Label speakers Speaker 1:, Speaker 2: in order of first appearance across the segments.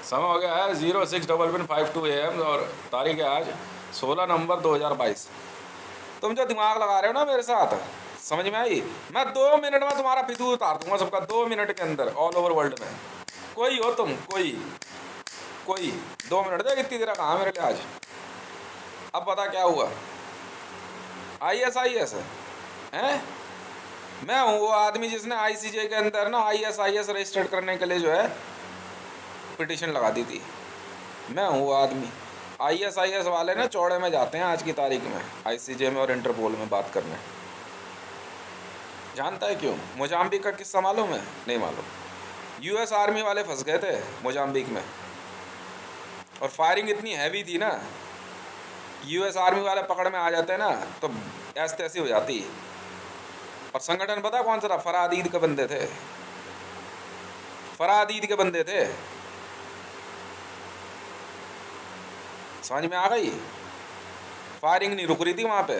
Speaker 1: समय हो गया है 06:52 AM और तारीख है आज 16 नवंबर 2022। तुम जो दिमाग लगा रहे हो ना मेरे साथ, समझ में आई? मैं 2 मिनट में तुम्हारा फितूर उतार दूंगा सबका, 2 मिनट के अंदर, ऑल ओवर वर्ल्ड में। कोई हो तुम, कोई कोई 2 मिनट देख, इतनी देर कहाँ मेरे लिए आज। अब पता क्या हुआ? ISIS है? मैं हूँ वो आदमी जिसने ICJ के अंदर ना ISIS रजिस्टर्ड करने के लिए जो है पिटिशन लगा दी थी। मैं हूँ वो आदमी। ISIS वाले ना चौड़े में जाते हैं आज की तारीख में ICJ में और इंटरपोल में बात करने। जानता है क्यों? मोजाम्बिक का किस्सा मालूम है? नहीं मालूम। US आर्मी वाले फंस गए थे मोजाम्बिक में, और फायरिंग इतनी हैवी थी ना, US आर्मी वाले पकड़ में आ जाते हैं ना तो ऐसी तैसी हो जाती। और संगठन पता कौन सा था? फरादीद के बंदे थे, फरादीद के बंदे थे। समझ में आ गई? फायरिंग नहीं रुक रही थी वहाँ पे।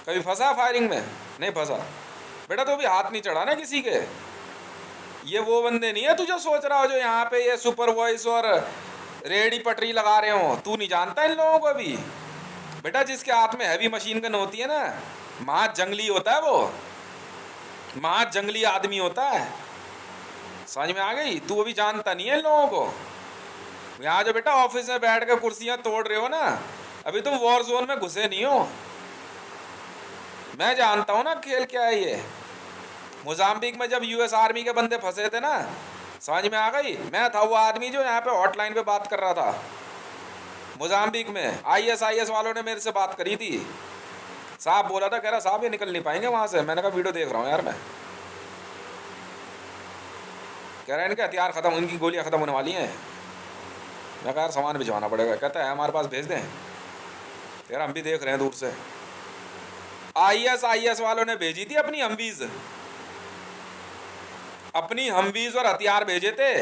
Speaker 1: कभी फंसा फायरिंग में? नहीं फंसा बेटा। तो भी हाथ नहीं चढ़ा ना किसी के। ये वो बंदे नहीं है तू जो सोच रहा हो, जो यहाँ पे ये सुपर वॉइस और रेडी पटरी लगा रहे हो। तू नहीं जानता इन लोगों को अभी बेटा। जिसके हाथ में हैवी मशीन गन होती है ना, महा जंगली होता है वो, महा जंगली आदमी होता है। समझ में आ गई? तू अभी जानता नहीं है इन लोगों को। यहाँ जो बेटा ऑफिस में बैठ कर कुर्सियां तोड़ रहे हो ना, अभी तुम वॉर जोन में घुसे नहीं हो। मैं जानता हूँ ना खेल क्या है ये। मोजाम्बिक में जब US आर्मी के बंदे फंसे थे ना, समझ में आ गई? मैं था वो आदमी जो यहाँ पे हॉटलाइन पे बात कर रहा था मोजाम्बिक में। ISIS वालों ने मेरे से बात करी थी। साहब बोला था, कह रहा साहब ये निकल नहीं पाएंगे वहां से। मैंने कहा वीडियो देख रहा हूँ यार मैं। कह रहे हैं इनके हथियार खत्म, इनकी गोलियां खत्म होने वाली हैं। मैं कहा यार सामान भिजवाना पड़ेगा। कहता है हमारे पास भेज दें। यार हम भी देख रहे हैं दूर से। ISIS वालों ने भेजी थी अपनी हमवीज, अपनी हमवीज और हथियार भेजे थे,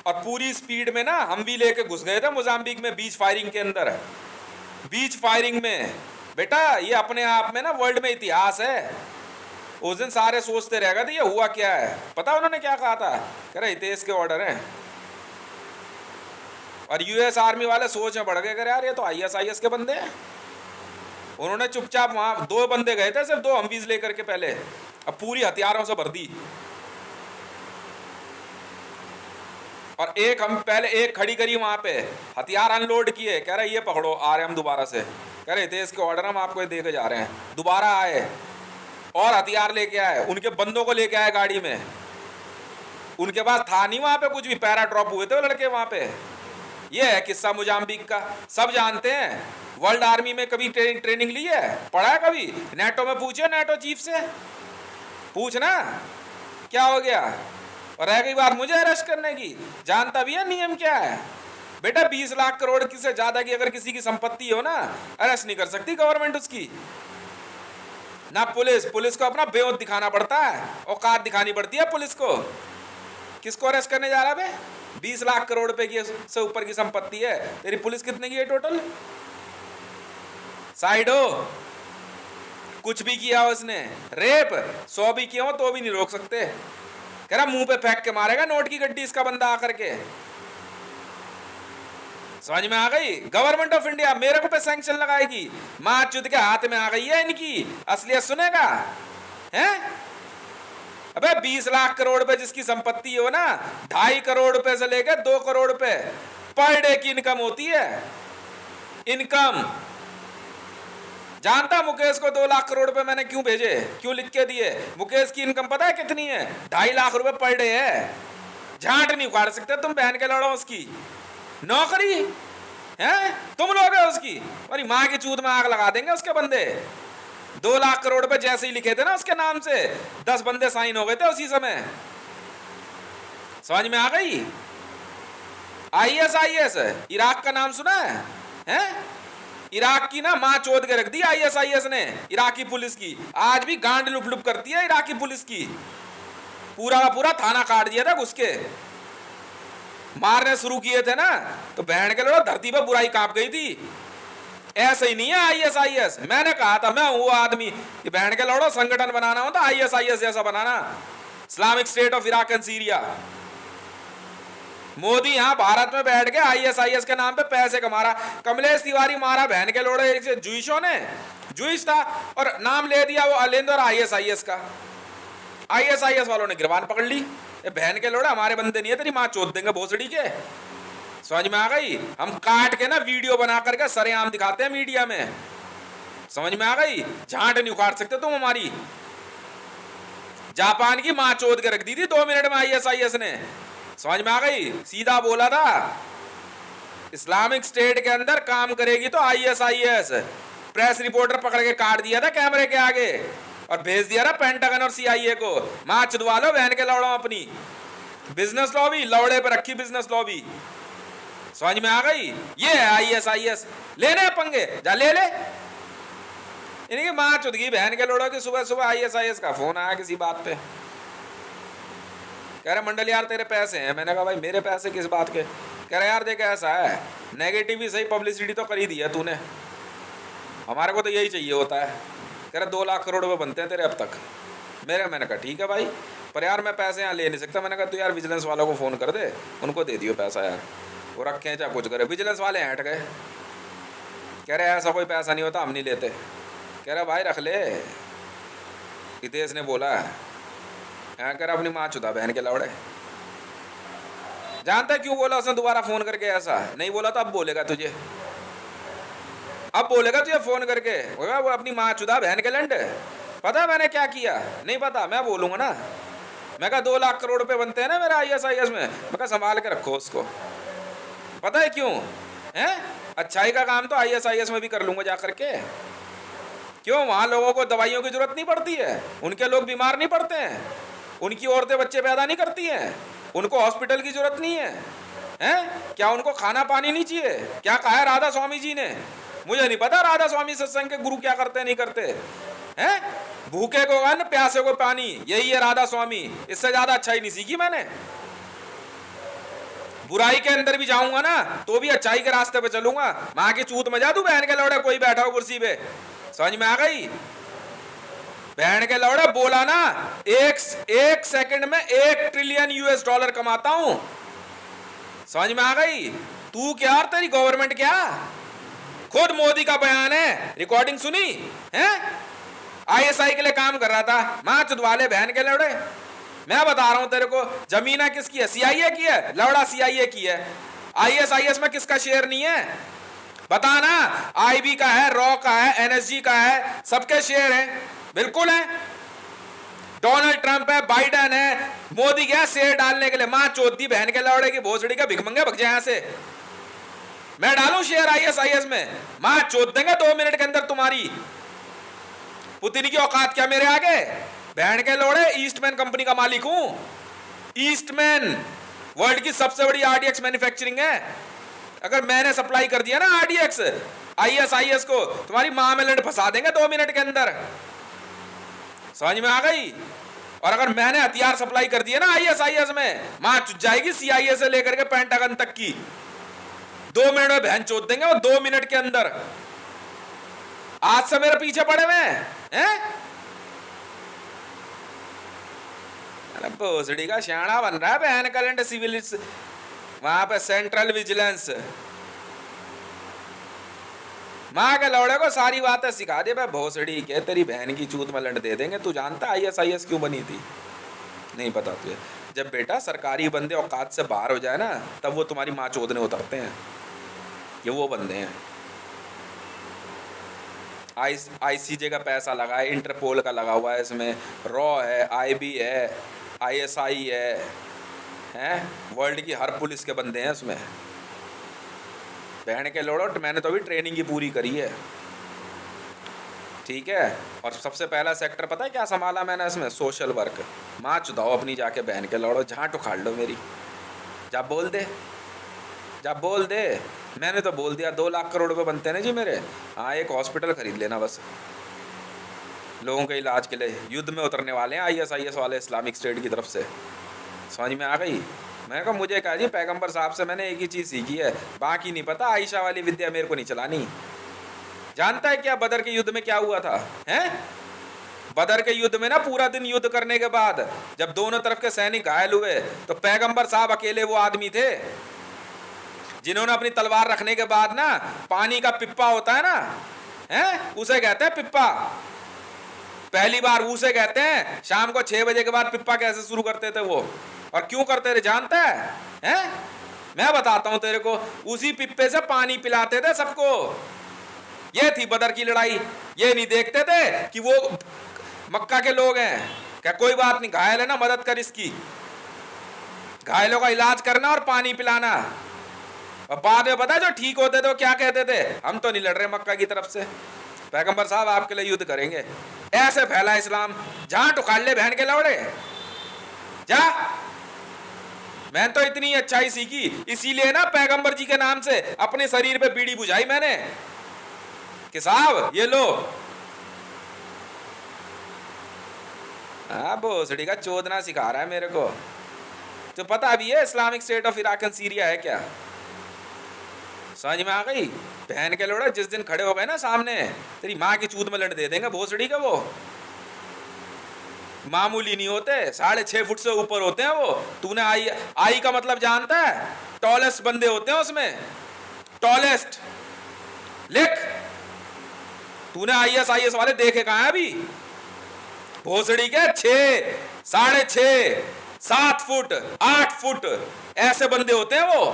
Speaker 1: और पूरी स्पीड में ना हमवी लेके घुस गए थे मोजाम्बिक में बीच फायरिंग के अंदर। बीच फायरिंग में बेटा ये अपने आप में ना वर्ल्ड में इतिहास है। उस दिन सारे सोचते रह गए थे ये हुआ क्या है। पता उन्होंने क्या कहा था? कह रहे हितेश के ऑर्डर हैं। और US आर्मी वाले सोच में पड़ गए, यार ये तो ISIS के बंदे हैं। उन्होंने चुपचाप वहां 2 बंदे गए थे सिर्फ, 2 हमवीज लेकर के पहले, अब पूरी हथियारों से भर दी। और एक हम पहले एक खड़ी करी वहां पे, हथियार अनलोड किए। कह रहे ये पकड़ो, आ रहे हम दोबारा से। कह रहे थे इसके ऑर्डर हम आपको दे के जा रहे हैं। दोबारा आए और हथियार लेके आए, उनके बंदों को लेके आए गाड़ी में। उनके पास था नहीं वहां पे कुछ भी, पैरा ड्रॉप हुए थे वो लड़के वहां पे। ये है किस्सा मोजाम्बिक का, सब जानते हैं। वर्ल्ड आर्मी में कभी ट्रेनिंग ली है? पढ़ा है कभी? नेटो में पूछे, नेटो चीफ से पूछना क्या हो गया। और रह गई बात मुझे अरेस्ट करने की, जानता भी है नियम क्या है बेटा। 20 लाख करोड़ की से ज्यादा की अगर किसी की संपत्ति हो ना, अरेस्ट नहीं कर सकती गवर्नमेंट उसकी ना। पुलिस को अपना बेवत दिखाना पड़ता है, औकात दिखानी पड़ती है पुलिस को। किसको अरेस्ट करने जा रहा है बे? 20 लाख करोड़ रुपए की से ऊपर की संपत्ति है तेरी। पुलिस कितने की है टोटल? साइड हो, कुछ भी किया उसने, रेप 100 भी किया हो तो भी नहीं रोक सकते। कह रहा मुंह पे फेंक के मारेगा नोट की गड्डी इसका बंदा आकर के। समझ में आ गई? गवर्नमेंट ऑफ इंडिया मेरे को पे सैंक्शन लगाएगी, मां चुद के हाथ में आ गई है इनकी असलियत। सुनेगा हैं? अबे 20 लाख करोड़ रुपए जिसकी संपत्ति हो ना, 2.5 करोड़ रुपए से लेकर 2 करोड़ रुपए पर डे की इनकम होती है। इनकम जानता मुकेश को 2 लाख करोड़ रुपए मैंने क्यों भेजे, क्यों लिख के दिए? मुकेश की इनकम पता है कितनी है? 2.5 लाख रुपए पर डे है। झांट नहीं उखाड़ सकते तुम बहन के लड़ो उसकी नौकरी है। तुम लोग है उसकी, और माँ की चूत में आग लगा देंगे उसके बंदे। 2 लाख करोड़ रुपए जैसे ही लिखे थे ना उसके नाम से, 10 बंदे साइन हो गए थे उसी समय। समझ में आ गई? ISIS इराक का नाम सुना है? हैं? इराक की ना मां चोद के रख दी ISIS ने इराकी पुलिस की। आज भी गांड लुप लुप करती है इराकी पुलिस की। पूरा का पूरा थाना काट दिया था घुस के। मारने शुरू किए थे ना तो बहन के लोग धरती पर बुराई कांप गई थी। ऐसे ही नहीं है ISIS। मैंने कहा था मैं हूं वो आदमी कि बहन के लड़ो संगठन बनाना हो तो ISIS जैसा बनाना, Islamic State of Iraq and Syria. Modi यहाँ भारत में बैठ के ISIS के नाम पे पैसे कमा रहा। कमलेश तिवारी मारा बहन के लोड़े जुइशों ने, जुइश था और नाम ले दिया वो अलेंदो और ISIS का। ISIS वालों ने गिरबान पकड़ ली। ये बहन के लोड़ा हमारे बंदे नहीं है, तेरी माँ चोद देंगे भोसड़ी के। समझ में आ गई? हम काट के ना वीडियो बना करके सरेआम दिखाते हैं मीडिया में। समझ में आ गई? झांट नहीं उखाड़ सकते तुम हमारी। जापान की माँ चोद के रख दी थी 2 मिनट में ISIS ने। समझ में आ गई? सीधा बोला था इस्लामिक स्टेट के अंदर काम करेगी तो ISIS। प्रेस रिपोर्टर पकड़ के काट दिया था कैमरे के आगे और भेज दिया था पेंटागन और CIA को। माँ चुदवा लो बहन के लौड़ो अपनी। बिजनेस लॉबी लौड़े पर रखी, बिजनेस लॉबी। समझ में आ गई? ये है ISIS। लेने पंगे, जा ले ले। इनकी माँ चुदगी बहन के लोड़ो की। सुबह सुबह ISIS का फोन आया किसी बात पे, कह रहे मंडल यार तेरे पैसे हैं। मैंने कहा भाई मेरे पैसे किस बात के? कह रहे यार देख ऐसा है, नेगेटिव ही सही पब्लिसिटी तो कर ही दी है तूने, हमारे को तो यही चाहिए होता है। कह रहे 2 लाख करोड़ रुपए बनते हैं तेरे अब तक मेरे। मैंने कहा ठीक है भाई, पर यार मैं पैसे यहाँ ले नहीं सकता। मैंने कहा तू यार विजिलेंस वालों को फ़ोन कर दे, उनको दे दियो पैसा यार, वो रखें चाहे कुछ करे। विजिलेंस वाले हट गए, कह रहे ऐसा कोई पैसा नहीं होता, हम नहीं लेते। कह रहा भाई रख ले, हितेश ने बोला है। कह रहा अपनी माँ चुदा बहन के लौड़े। जानता है क्यों बोला उसने दोबारा फ़ोन करके? ऐसा नहीं बोला तो अब बोलेगा तुझे, अब बोलेगा तुझे फ़ोन करके वो अपनी माँ चुदा बहन के लंड। पता है मैंने क्या किया? नहीं पता, मैं बोलूँगा ना। मैं कहा 2 लाख करोड़ रुपए बनते हैं ना मेरे ISIS में। मैं कहा संभाल के रखो उसको। पता है क्यों? हैं अच्छाई का काम तो ISIS में भी कर लूँगा जा करके। क्यों? वहाँ लोगों को दवाइयों की जरूरत नहीं पड़ती है, उनके लोग बीमार नहीं पड़ते हैं, उनकी औरतें बच्चे पैदा नहीं करती हैं, उनको हॉस्पिटल की जरूरत नहीं है। हैं क्या उनको खाना पानी नहीं चाहिए? क्या कहा है राधा स्वामी जी ने? मुझे नहीं पता राधा स्वामी सत्संग के गुरु क्या करते नहीं करते हैं। भूखे को अन्न, प्यासे को पानी, यही है राधा स्वामी। इससे ज्यादा अच्छाई नहीं सीखी मैंने। बुराई के अंदर भी जाऊंगा ना तो भी अच्छाई के रास्ते पे चलूंगा। माँ की चूत में जा तू बहन के लौड़े, कोई बैठा हो कुर्सी पे। समझ में आ गई? बहन के लौड़े बोला ना, एक सेकंड में $1 ट्रिलियन US कमाता हूं। समझ में आ गई? तू क्या और तेरी गवर्नमेंट क्या? खुद मोदी का बयान है, रिकॉर्डिंग सुनी है? ISI के लिए काम कर रहा था, माँ चुदवाले बहन के लौड़े। मैं बता रहा हूं तेरे को, जमीना किसकी है? CIA की है, लौड़ा CIA की है। ISIS में किसका शेयर नहीं है? बता ना। IB का है, रॉ का है, NSG का है, सबके शेयर हैं। बिल्कुल है। डोनाल्ड ट्रंप है, बाइडेन है, मोदी गया शेयर डालने के लिए। मां चौथी बहन के लौड़े की भोसड़ी का भिखमंगे भग जाए यहां से। मैं डालूं शेयर ISIS में? मां चोद देंगे 2 मिनट के अंदर तुम्हारी। पुतिन की औकात क्या मेरे आगे? बहन के लोड़े ईस्टमैन कंपनी का मालिक हूं। ईस्टमैन वर्ल्ड की सबसे बड़ी RDX मैन्युफैक्चरिंग है। अगर मैंने सप्लाई कर दिया ना RDX ISIS को, तुम्हारी मां में लड़ फंसा देंगे 2 मिनट के अंदर। समझ में आ गई? और अगर मैंने हथियार सप्लाई कर दिए ना ISIS में, मां चुट जाएगी CIA से लेकर के पेंटागन तक की। 2 मिनट में बहन चोद देंगे वो, 2 मिनट के अंदर। आज से मेरे पीछे पड़े हुए हैं। भोसड़ी का शाना बन रहा है बहन कलेंड सिविल, वहां पे सेंट्रल विजिलेंस। माँ के लौड़े को सारी बातें सिखा दे भाई भोसड़ी के, तेरी बहन की चूत में लंड दे देंगे। तू जानता ISIS क्यों बनी थी? नहीं पता तुझे? जब बेटा सरकारी बंदे औकात से बाहर हो जाए ना, तब वो तुम्हारी माँ चोदने उतरते हैं। ये वो बंदे हैं। ICJ का पैसा लगा है, इंटरपोल का लगा हुआ है इसमें, रॉ है, IB है, ISI है, वर्ल्ड की हर पुलिस के बंदे हैं उसमें। बहन के लोड़ो, मैंने तो अभी ट्रेनिंग ही पूरी करी है, ठीक है। और सबसे पहला सेक्टर पता है क्या संभाला मैंने इसमें? Social work. माँ चुदाओ अपनी जाके बहन के लोड़ो, झांट उखाड़ लो मेरी। जा बोल दे, जा बोल दे। मैंने तो बोल दिया 2 लाख करोड़ रुपए बनते हैं ना जी मेरे। हाँ, एक हॉस्पिटल खरीद लेना बस, लोगों के इलाज के लिए। युद्ध में उतरने वाले हैं ISIS वाले इस्लामिक स्टेट की तरफ से। समझ में आ गई? मैंने कहा मुझे कहा जी पैगंबर साहब से मैंने एक ही चीज़ सीखी है, बाकी नहीं पता। आयशा वाली विद्या मेरे को नहीं चलानी। जानता है क्या बदर के युद्ध में क्या हुआ था? हैं बदर के युद्ध में ना पूरा दिन युद्ध करने के बाद जब दोनों तरफ के सैनिक घायल हुए तो पैगंबर साहब अकेले वो आदमी थे जिन्होंने अपनी तलवार रखने के बाद ना पानी का पिप्पा होता है ना, हैं, उसे कहते हैं पिप्पा। पहली बार उसे कहते हैं। शाम को 6 बजे के बाद पिप्पा कैसे शुरू करते थे वो, और क्यों करते थे जानता है? हैं? मैं बताता हूं तेरे को। उसी पिप्पे से पानी पिलाते थे सबको। ये थी बदर की लड़ाई। ये नहीं देखते थे कि वो मक्का के लोग हैं, क्या कोई बात नहीं, घायल है ना, मदद कर इसकी, घायलों का इलाज करना और पानी पिलाना। और बाद में पता है जो ठीक होते थे वो क्या कहते थे? हम तो नहीं लड़ रहे मक्का की तरफ से, पैगंबर साहब आपके लिए युद्ध करेंगे। ऐसे फैला इस्लाम। जहां टुकाल ले बहन के लौड़े जा। मैं तो इतनी अच्छाई सीखी, इसीलिए ना पैगंबर जी के नाम से अपने शरीर पे बीड़ी बुझाई मैंने कि साहब ये लो। भोसड़ी का चोदना सिखा रहा है मेरे को। तो पता भी है Islamic State of Iraq and Syria है क्या? समझ में आ गई? बहन के लोड़ा जिस दिन खड़े हो गए ना सामने, तेरी माँ की चूत में लड़ दे देंगे भोसड़ी का। वो मामूली नहीं होते, 6.5 फुट से ऊपर होते हैं वो। तूने आई का मतलब जानता है? टॉलेस्ट बंदे होते हैं उसमें, टॉलेस्ट। लिख, तूने IS वाले देखे कहाँ है अभी? भोसड़ी के 6, 6.5, 7 फुट, 8 फुट ऐसे बंदे होते हैं वो।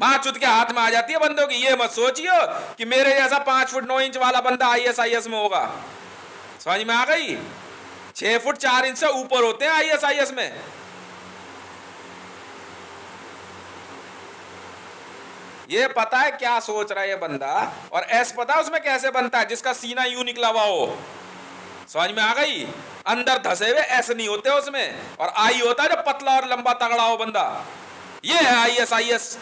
Speaker 1: माँ चुत के हाथ में आ जाती है बंदों की। ये मत सोचियो कि मेरे जैसा 5 फुट 9 इंच वाला बंदा IS में होगा। समझ में आ गई? 6 फुट 4 इंच से ऊपर होते हैं IS में। ये पता है क्या सोच रहा है ये बंदा, और एस पता है उसमें कैसे बनता है? जिसका सीना यूं निकला हुआ हो। समझ में आ गई? अंदर धसे हुए एस नहीं होते उसमें, और आई होता है जो पतला और लंबा तगड़ा हो बंदा। ये है IS।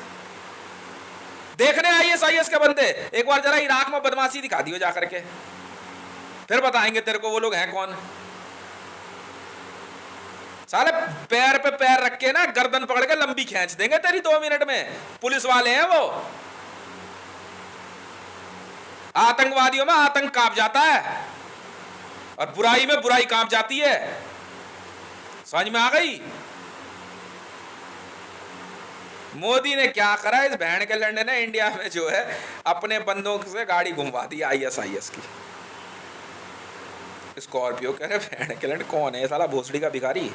Speaker 1: देखने IS के बंदे एक बार जरा इराक में बदमाशी दिखा दियो जाकर के, फिर बताएंगे तेरे को वो लोग हैं कौन। साले पैर पे पैर रख के ना गर्दन पकड़ के लंबी खींच देंगे तेरी 2 मिनट में। पुलिस वाले हैं वो। आतंकवादियों में आतंक कांप जाता है और बुराई में बुराई कांप जाती है। समझ में आ गई? मोदी ने क्या करा इस बहन के लड़ने ने? इंडिया में जो है अपने बंदों से गाड़ी घुमवा दी IS की। स्कॉर्पियो कह रहे बहन के लड़ने कौन है साला? भोसड़ी का भिखारी।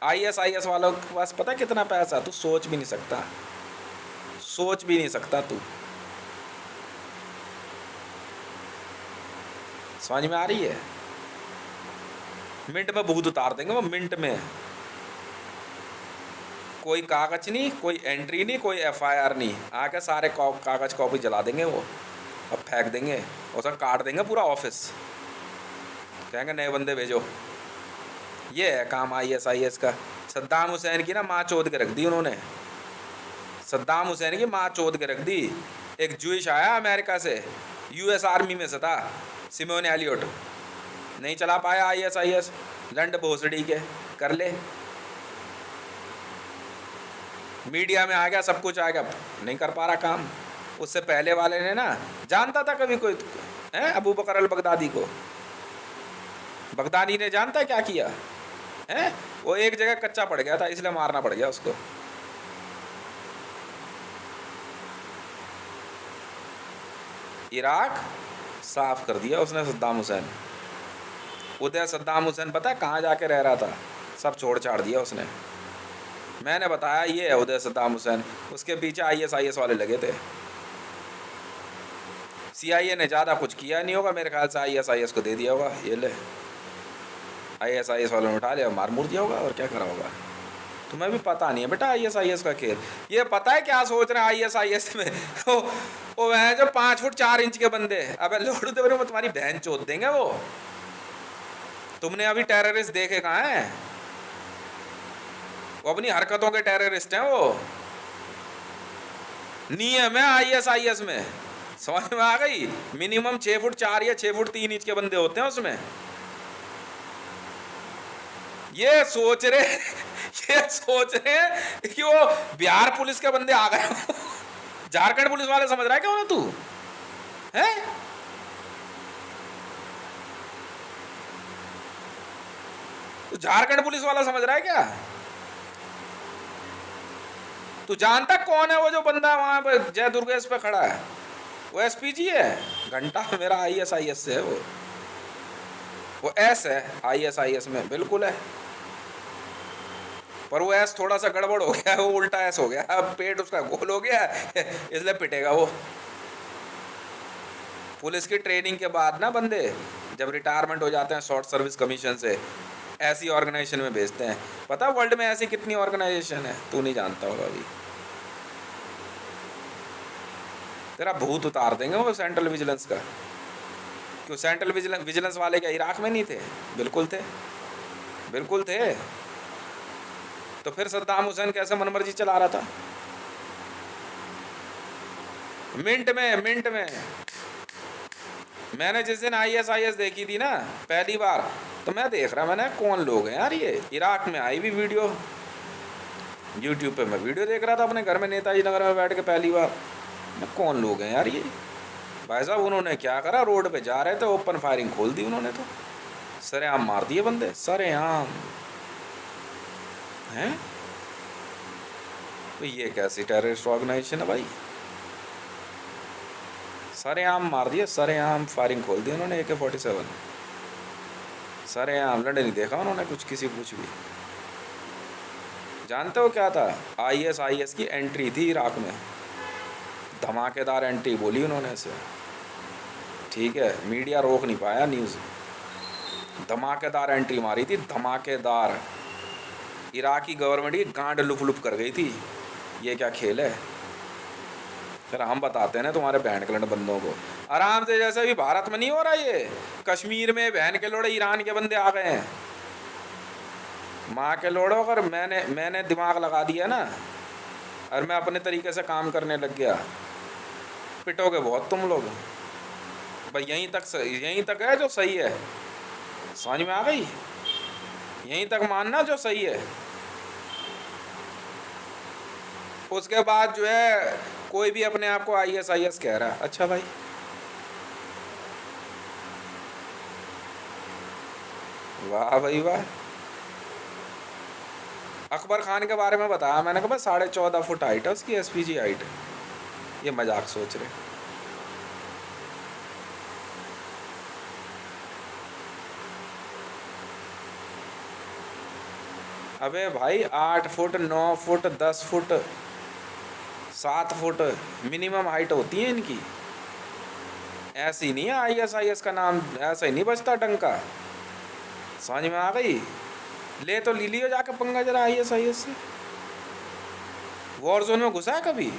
Speaker 1: IS वालों के पास पता कितना पैसा, तू सोच भी नहीं सकता, सोच भी नहीं सकता तू। समझ में आ रही है? मिनट में भूत उतार देंगे वो, मिनट में। कोई कागज नहीं, कोई एंट्री नहीं, कोई FIR नहीं, आके सारे कागज कॉपी जला देंगे वो और फेंक देंगे, और काट देंगे पूरा ऑफिस। कहेंगे नए बंदे भेजो। ये है काम IS का। सद्दाम हुसैन की ना माँ चोद के रख दी उन्होंने। सद्दाम हुसैन की माँ चोद के रख दी। एक जूइश आया अमेरिका से, US आर्मी में से था, सिमोन एलियट। नहीं चला पाया IS। लंड भोसड़ी के कर ले, मीडिया में आ गया, सब कुछ आ गया, नहीं कर पा रहा काम। उससे पहले वाले ने ना, जानता था कभी कोई है अबू बकर अल बगदादी को? बगदादी ने जानता है क्या किया है? वो एक जगह कच्चा पड़ गया था, इसलिए मारना पड़ गया उसको। इराक साफ कर दिया उसने सद्दाम हुसैन। उधर सद्दाम हुसैन पता है कहाँ जाके रह रहा था? सब छोड़ छाड़ दिया उसने। मैंने बताया ये है उधर सद्दाम हुसैन। उसके पीछे IS वाले लगे थे। CIA ने ज़्यादा कुछ किया नहीं होगा मेरे ख्याल से, IS को दे दिया होगा, ये ले। IS वालों ने उठा लिया, मार मुर दिया होगा, और क्या करा होगा। तुम्हें भी पता नहीं है बेटा IS का खेल। ये पता है क्या सोच रहे हैं IS में? वो है जो 5 फुट 4 इंच के बंदे। अबे लोडू दे में तुम्हारी बहन चोद देंगे वो। तुमने अभी टेररिस्ट देखे कहाँ हैं? वो अपनी हरकतों के टेररिस्ट हैं वो। नियम है IS में। समझ में आ गई? मिनिमम 6 फुट 4 या 6 फुट 3 इंच के बंदे होते हैं उसमें। ये सोच रहे कि वो बिहार पुलिस के बंदे आ गए। झारखंड पुलिस वाले समझ रहा है क्या उन्हें तू? हैं? तो झारखंड पुलिस वाला समझ रहा है क्या? तू जानता कौन है वो जो बंदा वहां पे जय दुर्गेश पे खड़ा है? वो एसपीजी है। घंटा मेरा ISIS से है वो एस है ISIS में, बिल्कुल है। पर वो एस थोड़ा सा गड़बड़ हो गया, वो उल्टा एस हो गया, अब पेट उसका गोल हो गया इसलिए पिटेगा वो। पुलिस की ट्रेनिंग के बाद ना बंदे जब रिटायरमेंट हो जाते हैं शॉर्ट सर्विस कमीशन से, ऐसी ऑर्गेनाइजेशन में भेजते हैं। पता वर्ल्ड में ऐसी कितनी ऑर्गेनाइजेशन है, तू नहीं जानता होगा अभी। तेरा भूत उतार देंगे वो सेंट्रल विजिलेंस का। क्यों सेंट्रल विजिलेंस वाले क्या इराक में नहीं थे? बिल्कुल थे, बिल्कुल थे। तो फिर सद्दाम हुसैन कैसे मनमर्जी चला रहा था? मिनट में मैंने जिस दिन ISIS देखी थी ना पहली बार, तो मैं देख रहा, मैंने कौन लोग हैं यार ये। इराक में आई भी वीडियो, यूट्यूब पे मैं वीडियो देख रहा था अपने घर में नेताजी नगर में बैठ के पहली बार। मैं कौन लोग हैं यार ये? भाई साहब उन्होंने क्या करा, रोड पे जा रहे थे, ओपन फायरिंग खोल दी उन्होंने, तो सरेआम मार दिए बंदे, सरेआम हैं। तो ये कैसी टेररिस्ट ऑर्गेनाइजेशन है भाई? सरेआम मार दिए, सरेआम फायरिंग खोल दी उन्होंने AK-47, सरेआम। लड़े नहीं देखा उन्होंने कुछ किसी कुछ भी। जानते हो क्या था? ISIS की एंट्री थी इराक में, धमाकेदार एंट्री बोली उन्होंने इसे, ठीक है, मीडिया रोक नहीं पाया न्यूज़। धमाकेदार एंट्री मारी थी, धमाकेदार। इराकी गवर्नमेंट की गांड लुप लुप कर गई थी। ये क्या खेल है? फिर हम बताते हैं ना तुम्हारे बहन के लड़ बंदों को, आराम से, जैसे भी भारत में नहीं हो रहा ये, कश्मीर में बहन के लोड़े ईरान के बंदे आ गए हैं। माँ के लोड़ो, अगर मैंने दिमाग लगा दिया ना और मैं अपने तरीके से काम करने लग गया, पिटोगे बहुत तुम लोग भाई। यहीं तक है जो सही है, समझ में आ गई? यहीं तक मानना जो सही है। उसके बाद जो है कोई भी अपने आप को ISIS कह रहा है। अच्छा भाई, वाह भाई वाह। अकबर खान के बारे में बताया मैंने, कहा 14.5 फुट हाइट है उसकी, SPG हाइट। ये मजाक सोच रहे? अबे भाई 8 foot 9 foot 10 foot 7 foot minimum height होती है इनकी। ऐसी नहीं है ISIS का नाम, ऐसा ही नहीं बचता डंका, समझ में आ गई? ले तो ली लियो जाके पंगा जरा ISIS से। वॉर जोन में घुसा है कभी?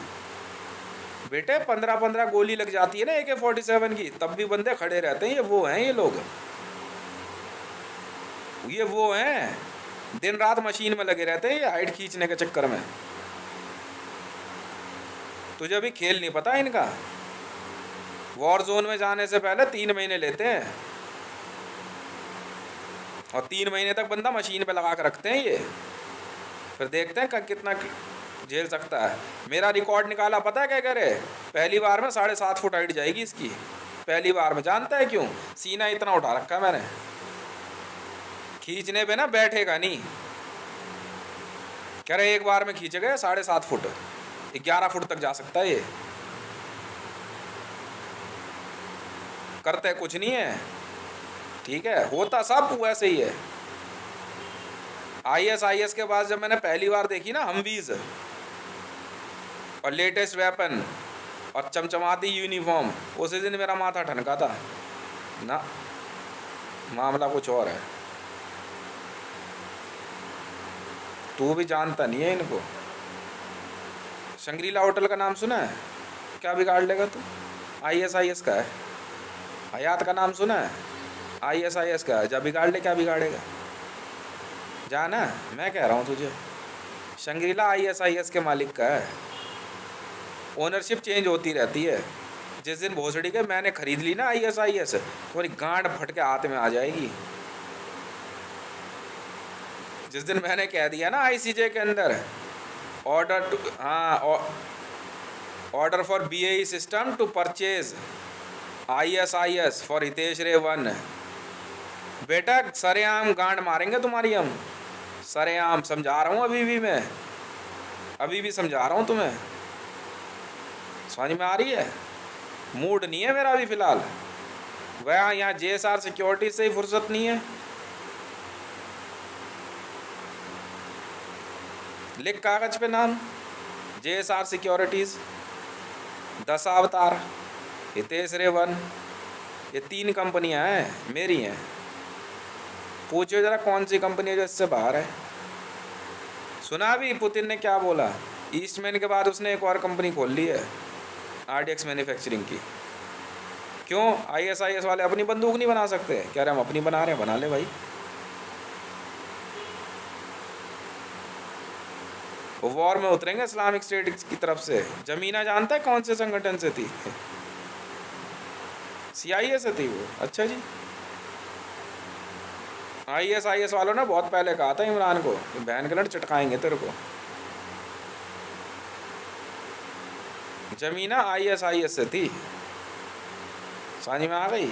Speaker 1: बेटे 15-15 गोली लग जाती है ना AK-47 की, तब भी बंदे खड़े रहते हैं। ये वो हैं, ये लोग, ये वो हैं, दिन रात मशीन में लगे रहते हैं ये हाइट खींचने के चक्कर में। तुझे भी खेल नहीं पता इनका। वॉर जोन में जाने से पहले 3 महीने लेते हैं और 3 महीने तक बंदा मशीन पे लगा कर रखते हैं ये, फिर देखते हैं कितना झेल सकता है। मेरा रिकॉर्ड निकाला, पता है क्या करे? पहली बार में 7.5 फुट हाइट जाएगी इसकी, पहली बार में। जानता है क्यों? सीना इतना उठा रखा मैंने, खींचने पे ना बैठेगा नहीं। कह रहे एक बार में खींचे गए 7.5 फुट, 11 फुट तक जा सकता है ये। करते कुछ नहीं है, ठीक है, होता सब वैसे ही है। ISIS के बाद जब मैंने पहली बार देखी ना हमवीज और लेटेस्ट वेपन और चमचमाती यूनिफॉर्म, उसी दिन मेरा माथा ठनका था ना। मामला कुछ और है, तू भी जानता नहीं है इनको। शंग्रीला होटल का नाम सुना है? क्या बिगाड़ लेगा तू? ISIS का है। हयात का नाम सुना है? ISIS का है। जब बिगाड़ ले, क्या बिगाड़ेगा? जाना, मैं कह रहा हूँ तुझे, शंग्रीला ISIS के मालिक का है। ओनरशिप चेंज होती रहती है। जिस दिन भोसड़ी के मैंने खरीद ली ना ISIS, तुम्हारी गांड फट के हाथ में आ जाएगी। जिस दिन मैंने कह दिया ना ICJ के अंदर order for BAE system to purchase ISIS for Hitesh रे 1। बेटा सरेआम गांड मारेंगे तुम्हारी हम, सरेआम समझा रहा हूँ अभी भी समझा रहा हूँ तुम्हें, समझ में आ रही है। मूड नहीं है मेरा अभी फिलहाल, वह यहाँ JSR सिक्योरिटी से ही फुर्सत नहीं है। लिख कागज पे नाम, JSR सिक्योरिटीज, दशावतार, हितेश रे 1, ये 3 कंपनियां हैं मेरी हैं। पूछो जरा कौन सी कंपनी है जो इससे बाहर है। सुना अभी पुतिन ने क्या बोला, ईस्टमैन के बाद उसने एक और कंपनी खोल ली है RDX मैन्युफैक्चरिंग की। क्यों, ISIS वाले अपनी बंदूक नहीं बना सकते? कह रहे हम अपनी बना रहे हैं, बना ले भाई। वो वॉर में उतरेंगे इस्लामिक स्टेट की तरफ से। जमीना जानता है कौन से संगठन से थी? CIA से थी वो। अच्छा जी, ISIS वालों ने बहुत पहले कहा था इमरान को, बहन के लड़ चटकाएंगे तेरे को। जमीना ISIS से थी, समझ में आ गई।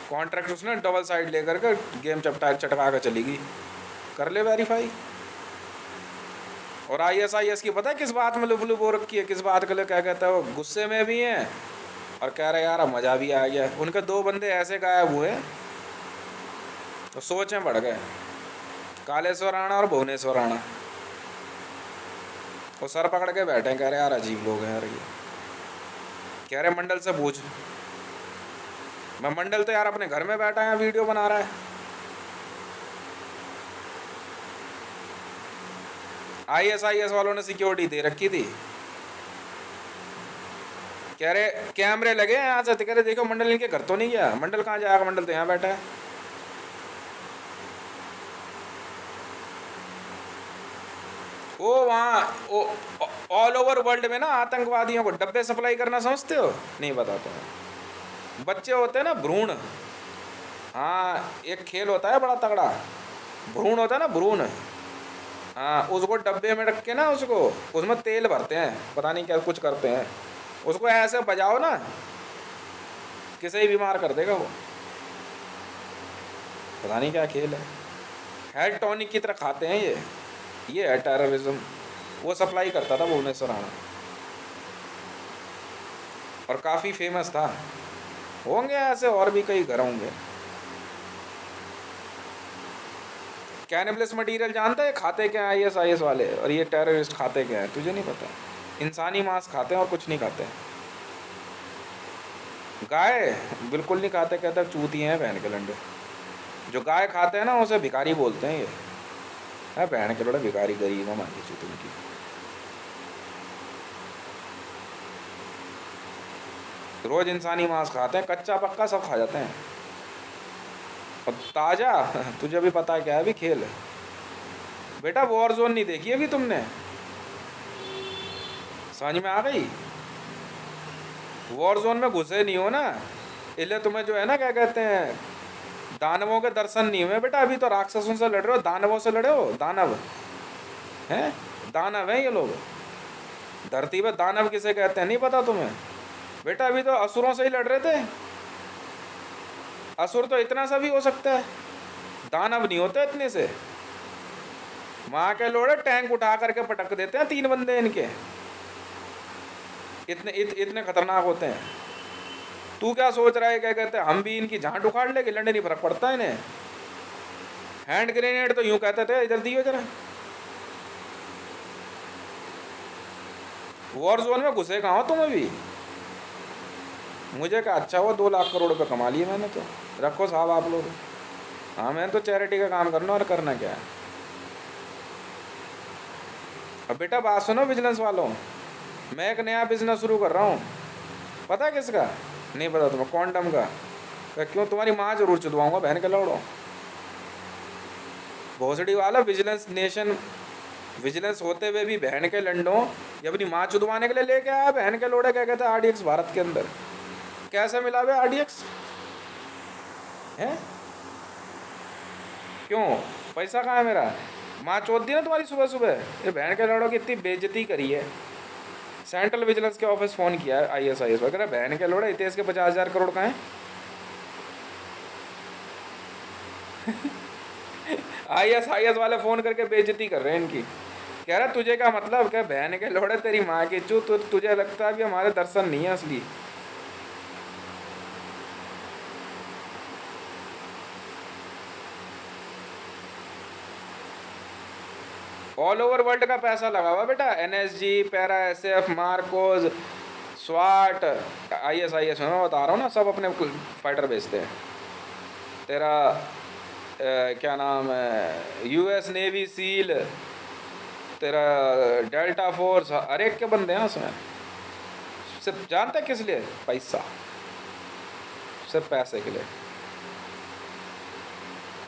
Speaker 1: कॉन्ट्रैक्ट उसने डबल साइड लेकर के गेम चटका कर चली गई। कर ले वेरीफाई। और ISIS की पता है किस बात में लुबलुब हो रखी है, किस बात के लिए क्या कहता है वो, गुस्से में भी हैं और कह रहे यार मज़ा भी आ गया। उनके 2 बंदे ऐसे गायब हुए तो सोचें बढ़ गए, कालेश्वर राणा और भुवनेश्वर राणा। वो सर पकड़ के बैठे, कह रहे यार अजीब लोग हैं यार ये। कह रहे मंडल से पूछ। मैं मंडल तो यार अपने घर में बैठा है, वीडियो बना रहा है। ISIS वालों ने सिक्योरिटी दे रखी थी। कह रहे कैमरे लगे हैं यहाँ से, कह रहे देखो मंडल इनके घर तो नहीं गया। मंडल कहाँ जाएगा, मंडल तो यहाँ बैठा है। वो वहाँ ऑल ओवर वर्ल्ड में ना आतंकवादियों को डब्बे सप्लाई करना समझते हो? नहीं बताता हूँ। बच्चे होते हैं ना भ्रूण, हाँ एक खेल होता है बड़ा तगड़ा, भ्रूण होता है ना भ्रूण, हाँ उसको डब्बे में रख के ना उसको उसमें तेल भरते हैं, पता नहीं क्या कुछ करते हैं, उसको ऐसे बजाओ ना किसे ही बीमार कर देगा वो। पता नहीं क्या खेल है टॉनिक की तरह खाते हैं ये है टेररिज्म। वो सप्लाई करता था भुवनेश्वर राणा और काफ़ी फेमस था। होंगे ऐसे और भी कई घर होंगे। कैनिबलिस्ट मटेरियल जानता है खाते क्या है ISIS वाले, और ये टेररिस्ट खाते क्या है तुझे नहीं पता? इंसानी मांस खाते हैं और कुछ नहीं खाते। गाय बिल्कुल नहीं खाते, कहते हैं चूतिए हैं बहन के लंडे। जो गाय खाते हैं ना उसे भिखारी बोलते हैं। ये है बहन के लोड़ा भिखारी, गरीब माँ की चूत उनकी। रोज इंसानी मांस खाते हैं, कच्चा पक्का सब खा जाते हैं। और ताज़ा तुझे अभी पता है क्या है अभी खेल? बेटा वॉर जोन नहीं देखी अभी तुमने, समझ में आ गई? वॉर जोन में घुसे नहीं हो ना, इसलिए तुम्हें जो है ना क्या कहते हैं दानवों के दर्शन नहीं हुए बेटा। अभी तो राक्षसों से लड़ रहे हो, दानवों से लड़े हो। दानव हैं, दानव हैं ये लोग। धरती पे दानव किसे कहते हैं नहीं पता तुम्हें? बेटा अभी तो असुरों से ही लड़ रहे थे। असुर तो इतना सा भी हो सकता है, दानव नहीं होते इतने से। माँ के लोड़े टैंक उठा करके पटक देते हैं 3 बंदे इनके, इतने खतरनाक होते हैं। तू क्या सोच रहा है क्या कहते हैं हम भी इनकी झांट उखाड़ लेंगे, लड़ने नहीं फर्क पड़ता इन्हें। हैंड ग्रेनेड तो यूं कहते थे, इधर दियो जरा। वॉर जोन में घुसे कहाँ हो तुम अभी? मुझे क्या अच्छा हुआ 2 लाख करोड़ रुपये कमा लिए मैंने तो। रखो साहब आप लोग। हाँ मैंने तो चैरिटी का काम करना, और करना क्या है। अब बेटा बात सुनो विजिलेंस वालों, मैं एक नया बिजनेस शुरू कर रहा हूँ। पता है किसका? नहीं पता तुम्हें? क्वांटम का। क्यों, तुम्हारी माँ जरूर चुदवाऊंगा बहन के लौड़ो। भोसड़ी वाला विजिलेंस नेशन, विजिलेंस होते हुए भी बहन के लंडों ये अपनी माँ चुदवाने के लिए लेके आया बहन के लोड़े। क्या कहते हैं RDX भारत के अंदर कैसे मिला हुआ RDX है? क्यों, पैसा कहाँ है मेरा? माँ चोद दी ना तुम्हारी सुबह सुबह। ये बहन के लड़ों की इतनी बेइज्जती करी है, सेंट्रल विजिलेंस के ऑफिस फ़ोन किया है ISIS वगैरह, बहन के लोड़े इतेश के 50,000 करोड़ का है। ISIS वाले फ़ोन करके बेइज्जती कर रहे हैं इनकी। कह रहा तुझे क्या मतलब, क्या बहन के लोड़े तेरी माँ की चू, तुझे लगता है भी हमारे दर्शन नहीं है असली। ऑल ओवर वर्ल्ड का पैसा लगा हुआ बेटा, NSG, पैरा SF, मार्कोस, स्वाट, ISIS में मैं बता रहा हूँ ना, सब अपने फाइटर बेचते हैं। तेरा क्या नाम है, US नेवी सील, तेरा डेल्टा फोर्स, हर एक के बंदे हैं उसमें। सिर्फ जानते किस लिए? पैसा, सिर्फ पैसे के लिए।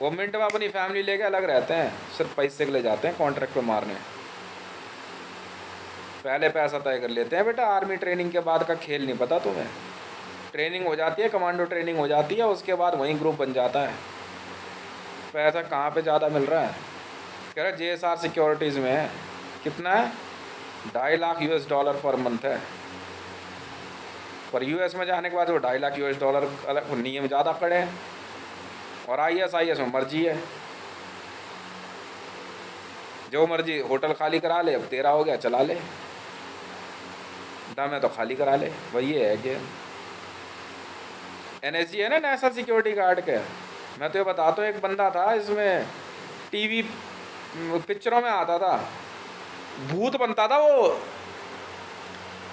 Speaker 1: वो मिनट में अपनी फैमिली लेके अलग रहते हैं, सिर्फ पैसे के लिए जाते हैं कॉन्ट्रैक्ट पे मारने। पहले पैसा तय कर लेते हैं बेटा। आर्मी ट्रेनिंग के बाद का खेल नहीं पता तुम्हें। ट्रेनिंग हो जाती है, कमांडो ट्रेनिंग हो जाती है, उसके बाद वहीं ग्रुप बन जाता है। पैसा कहाँ पे ज़्यादा मिल रहा है? कह रहा JSR सिक्योरिटीज़ में है। कितना है? $2.5 लाख पर मंथ है। पर US में जाने के बाद वो $2.5 लाख अलग नियम ज़्यादा कड़े हैं। और ISIS में मर्जी है, जो मर्जी होटल खाली करा ले, अब तेरा हो गया चला ले, दम है तो खाली करा ले, वही है गेम। NSG है ना, नेशनल सिक्योरिटी गार्ड के। मैं तो ये बताता हूँ, एक बंदा था इसमें, TV पिक्चरों में आता था, भूत बनता था वो।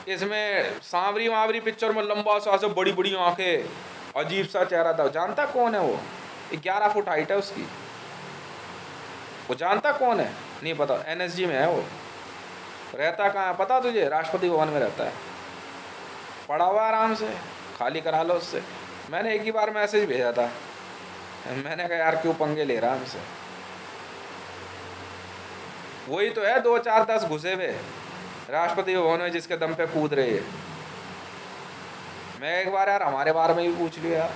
Speaker 1: इसमें सांवरी वावरी पिक्चर में लंबा सा से बड़ी बड़ी आंखें, अजीब सा चेहरा था। जानता कौन है वो? 11 फुट हाइट है उसकी। वो जानता कौन है? नहीं पता। NSG में है वो। रहता कहाँ है पता तुझे? राष्ट्रपति भवन में रहता है। पड़ा हुआ आराम से, खाली करा लो उससे। मैंने एक ही बार मैसेज भेजा था, मैंने कहा यार क्यों पंगे ले रहा हमसे। वही तो है 2 4 10 घुसे हुए राष्ट्रपति भवन में, जिसके दम पे कूद रहे हैं। मैं एक बार यार हमारे बारे में भी पूछ लिया यार।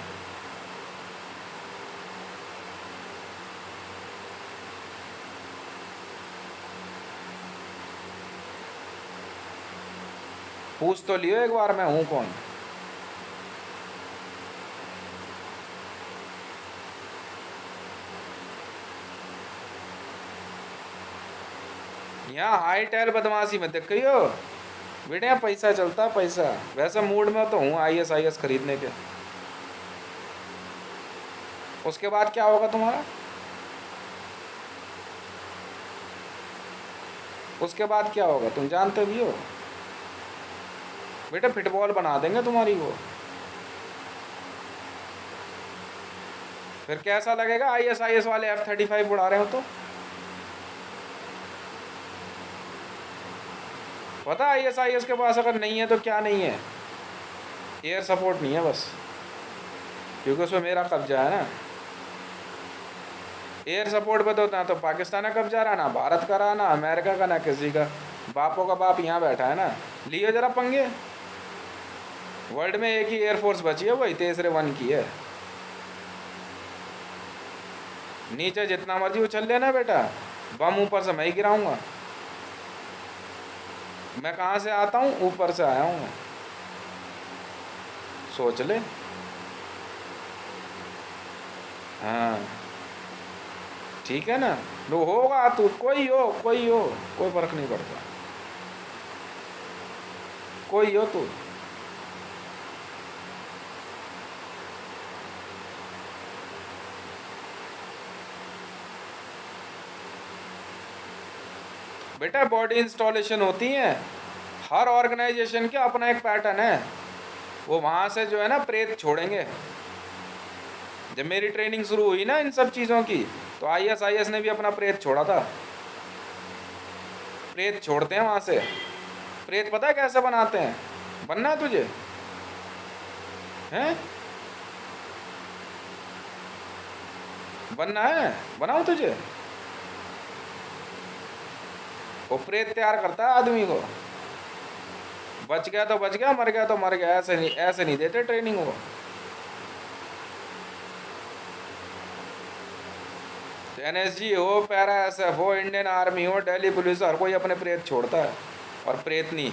Speaker 1: पूछ तो लियो एक बार मैं हूं कौन। यहाँ हाई टेल बदमाशी में देख हो बेटे, पैसा चलता है पैसा। वैसे मूड में तो हूँ ISIS खरीदने के। उसके बाद क्या होगा तुम्हारा? उसके बाद क्या होगा तुम जानते भी हो बेटा, फुटबॉल बना देंगे तुम्हारी वो। फिर कैसा लगेगा ISIS वाले F-35 उड़ा रहे हो तो? पता ISIS के पास अगर नहीं है तो क्या नहीं है? एयर सपोर्ट नहीं है बस, क्योंकि उसमें मेरा कब्जा है ना। एयर सपोर्ट पे तो ना तो पाकिस्तान का कब्जा रहा, ना भारत का रहा, ना अमेरिका का, ना किसी का। बापों का बाप यहाँ बैठा है ना। लियो जरा पंगे। वर्ल्ड में एक ही एयरफोर्स बची है, वही तीसरे वन की है। नीचे जितना मर्जी उछल लेना बेटा, बम ऊपर से मैं ही गिराऊंगा। मैं कहाँ से आता हूँ? ऊपर से आया हूँ मैं, सोच ले। हाँ ठीक है ना, लो होगा तू, कोई हो कोई फर्क नहीं पड़ता, कोई हो तू। बेटा बॉडी इंस्टॉलेशन होती है, हर ऑर्गेनाइजेशन के अपना एक पैटर्न है। वो वहाँ से जो है ना प्रेत छोड़ेंगे। जब मेरी ट्रेनिंग शुरू हुई ना इन सब चीज़ों की, तो ISIS ने भी अपना प्रेत छोड़ा था। प्रेत छोड़ते हैं वहाँ से। प्रेत पता है कैसे बनाते हैं? बनना है तुझे? हैं? बनना है? बनाऊँ तुझे? वो प्रेत तैयार करता है आदमी को। बच गया तो बच गया, मर गया तो मर गया। ऐसे नहीं देते ट्रेनिंग वो। NSG हो, पैरा SF हो, इंडियन आर्मी हो, दिल्ली पुलिस हो, हर कोई अपने प्रेत छोड़ता है। और प्रेत नहीं,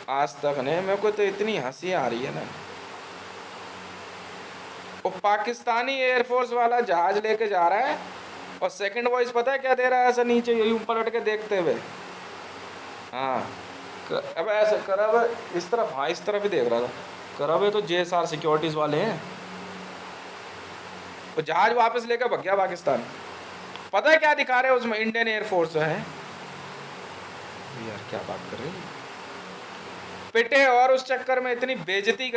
Speaker 1: आज तक नहीं, मेरे को तो इतनी हंसी आ रही है ना। वो पाकिस्तानी एयरफोर्स वाला जहाज लेके जा रहा है और सेकंड वॉइस पता है क्या दे रहा है, ऐसा नीचे यूं पलट के देखते हुए, हाँ अब ऐसे करा हुआ इस तरफ, हाँ इस तरफ ही देख रहा था, करा हुआ तो JSR सिक्योरिटीज वाले हैं। वो जहाज वापस लेकर भग गया पाकिस्तान। पता है क्या दिखा रहे हैं उसमें, इंडियन एयरफोर्स है यार, क्या बात कर रहे हैं, पिटे और उस चक्कर में इतनी बेइज्जती